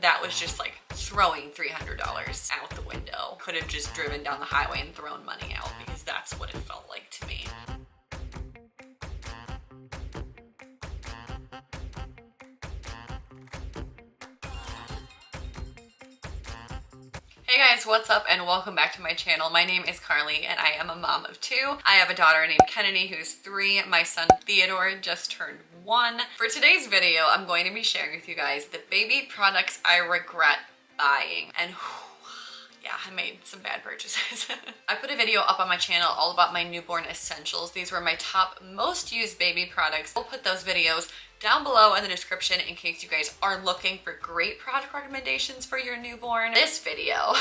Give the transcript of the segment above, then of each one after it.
That was just like throwing $300 out the window. Could have just driven down the highway and thrown money out because that's what it felt like to me. Hey guys, what's up and welcome back to my channel. My name is Carly and I am a mom of two. I have a daughter named Kennedy who's 3. My son Theodore just turned 1. For today's video, I'm going to be sharing with you guys the baby products I regret buying. And yeah, I made some bad purchases. I put a video up on my channel all about my newborn essentials. These were my top most used baby products. I'll put those videos down below in the description in case you guys are looking for great product recommendations for your newborn. This video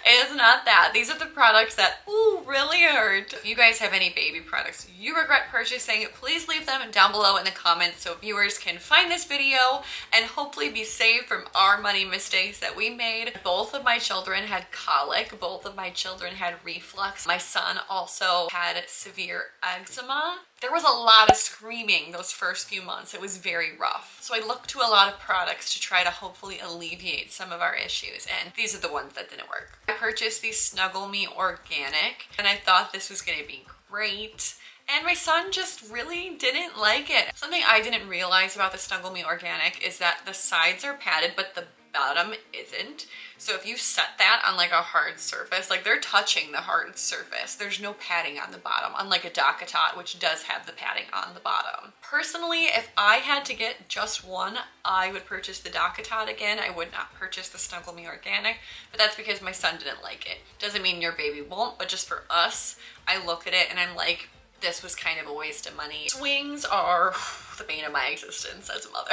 is not that. These are the products that really hurt. If you guys have any baby products you regret purchasing, please leave them down below in the comments so viewers can find this video and hopefully be saved from our money mistakes that we made. Both of my children had colic. Both of my children had reflux. My son also had severe eczema. There was a lot of screaming those first few months. It was very rough. So I looked to a lot of products to try to hopefully alleviate some of our issues, and these are the ones that didn't work. I purchased the Snuggle Me Organic, and I thought this was gonna be great. And my son just really didn't like it. Something I didn't realize about the Snuggle Me Organic is that the sides are padded, but the bottom isn't. So if you set that on like a hard surface, like they're touching the hard surface, there's no padding on the bottom, unlike a DockATot, which does have the padding on the bottom. Personally, if I had to get just one, I would purchase the DockATot again. I would not purchase the Snuggle Me Organic, but that's because my son didn't like it. Doesn't mean your baby won't, but just for us, I look at it and I'm like, this was kind of a waste of money. Swings are the bane of my existence as a mother.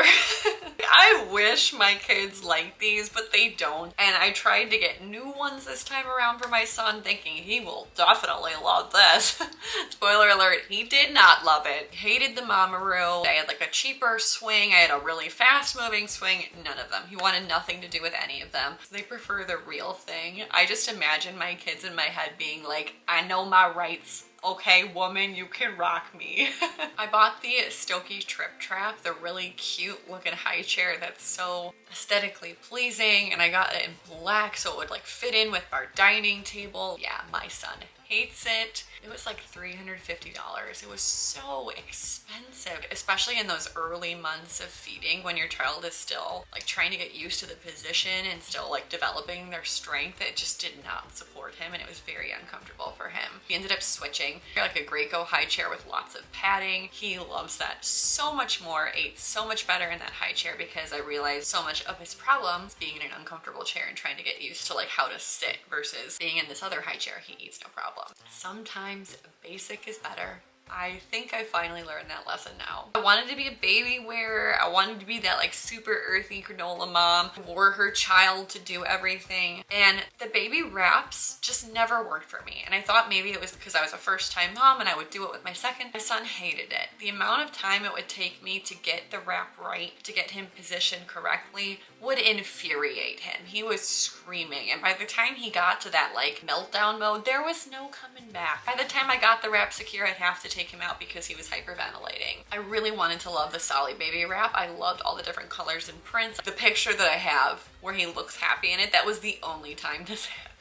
I wish my kids liked these, but they don't. And I tried to get new ones this time around for my son, thinking he will definitely love this. Spoiler alert, he did not love it. Hated the Mamaroo. I had like a cheaper swing. I had a really fast moving swing. None of them. He wanted nothing to do with any of them. They prefer the real thing. I just imagine my kids in my head being like, I know my rights. Okay, woman, you can rock me. I bought the Stokke Tripp Trapp, the really cute looking high chair that's so aesthetically pleasing, and I got it in black so it would like fit in with our dining table. Yeah, my son hates it. It was like $350. It was so expensive, especially in those early months of feeding when your child is still like trying to get used to the position and still like developing their strength. It just did not support him and it was very uncomfortable for him. He ended up switching like a Graco high chair with lots of padding. He loves that so much more, ate so much better in that high chair because I realized so much of his problems being in an uncomfortable chair and trying to get used to like how to sit versus being in this other high chair. He eats no problem. Sometimes basic is better. I think I finally learned that lesson now. I wanted to be a baby wearer. I wanted to be that like super earthy granola mom who wore her child to do everything. And the baby wraps just never worked for me. And I thought maybe it was because I was a first time mom and I would do it with my second. My son hated it. The amount of time it would take me to get the wrap right, to get him positioned correctly, would infuriate him. He was screaming. And by the time he got to that like meltdown mode, there was no coming back. By the time I got the wrap secure, I'd have to take him out because he was hyperventilating. I really wanted to love the Solly Baby wrap. I loved all the different colors and prints. The picture that I have where he looks happy in it, that was the only time this happened.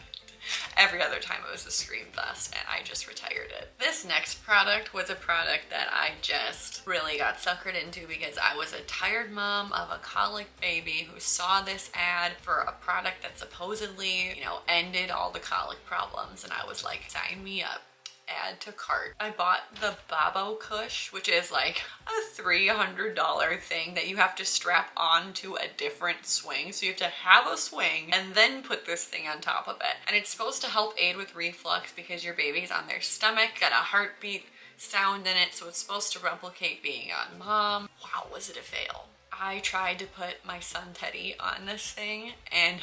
Every other time it was a scream fest and I just retired it. This next product was a product that I just really got suckered into because I was a tired mom of a colic baby who saw this ad for a product that supposedly, you know, ended all the colic problems, and I was like, sign me up. Add to cart. I bought the BABOCUSH, which is like a $300 thing that you have to strap onto a different swing. So you have to have a swing and then put this thing on top of it. And it's supposed to help aid with reflux because your baby's on their stomach, got a heartbeat sound in it, so it's supposed to replicate being on mom. Wow, was it a fail? I tried to put my son Teddy on this thing and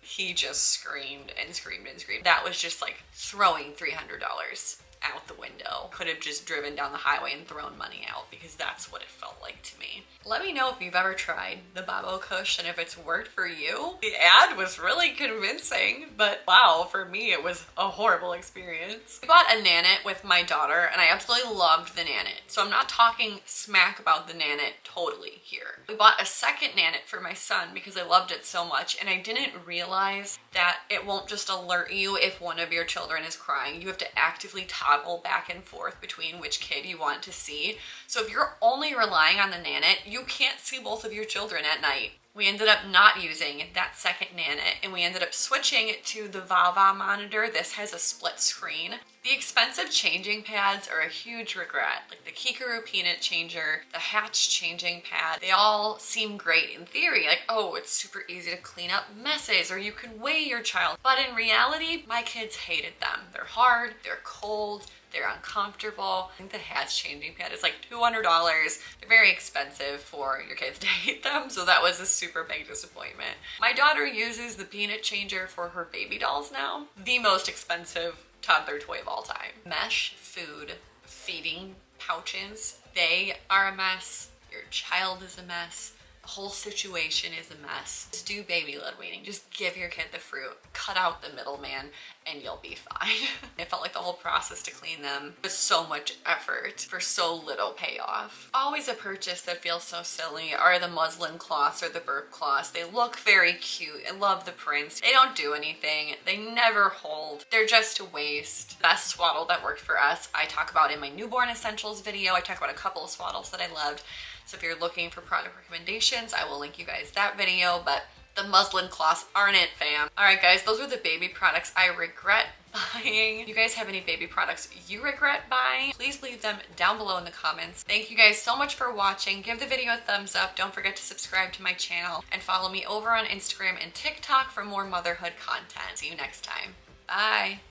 he just screamed and screamed and screamed. That was just like throwing $300 out the window. Could have just driven down the highway and thrown money out, because that's what it felt like to me. Let me know if you've ever tried the BABOCUSH and if it's worked for you. The ad was really convincing, but wow, for me it was a horrible experience. I bought a NANIT with my daughter and I absolutely loved the NANIT. So I'm not talking smack about the NANIT totally here. We bought a second NANIT for my son because I loved it so much, and I didn't realize that it won't just alert you if one of your children is crying. You have to actively toggle back and forth between which kid you want to see. So if you're only relying on the NANIT, you can't see both of your children at night. We ended up not using that second NANIT and we ended up switching to the VAVA monitor. This has a split screen. The expensive changing pads are a huge regret. Like the Kikaru peanut changer, the Hatch changing pad, they all seem great in theory. Like, oh, it's super easy to clean up messes, or you can weigh your child. But in reality, my kids hated them. They're hard, they're cold, they're uncomfortable. I think the Hatch changing pad is like $200. They're very expensive for your kids to hate them, so that was a super big disappointment. My daughter uses the peanut changer for her baby dolls now. The most expensive toddler toy of all time. Mesh food feeding pouches, they are a mess. Your child is a mess. The whole situation is a mess. Just do baby-led weaning. Just give your kid the fruit. Cut out the middleman and you'll be fine. It felt like the whole process to clean them was so much effort for so little payoff. Always a purchase that feels so silly are the muslin cloths or the burp cloths. They look very cute. I love the prints. They don't do anything. They never hold. They're just a waste. Best swaddle that worked for us, I talk about in my newborn essentials video. I talk about a couple of swaddles that I loved. So if you're looking for product recommendations, I will link you guys that video, but the muslin cloths aren't it, fam. All right, guys, those are the baby products I regret buying. You guys have any baby products you regret buying? Please leave them down below in the comments. Thank you guys so much for watching. Give the video a thumbs up. Don't forget to subscribe to my channel and follow me over on Instagram and TikTok for more motherhood content. See you next time. Bye.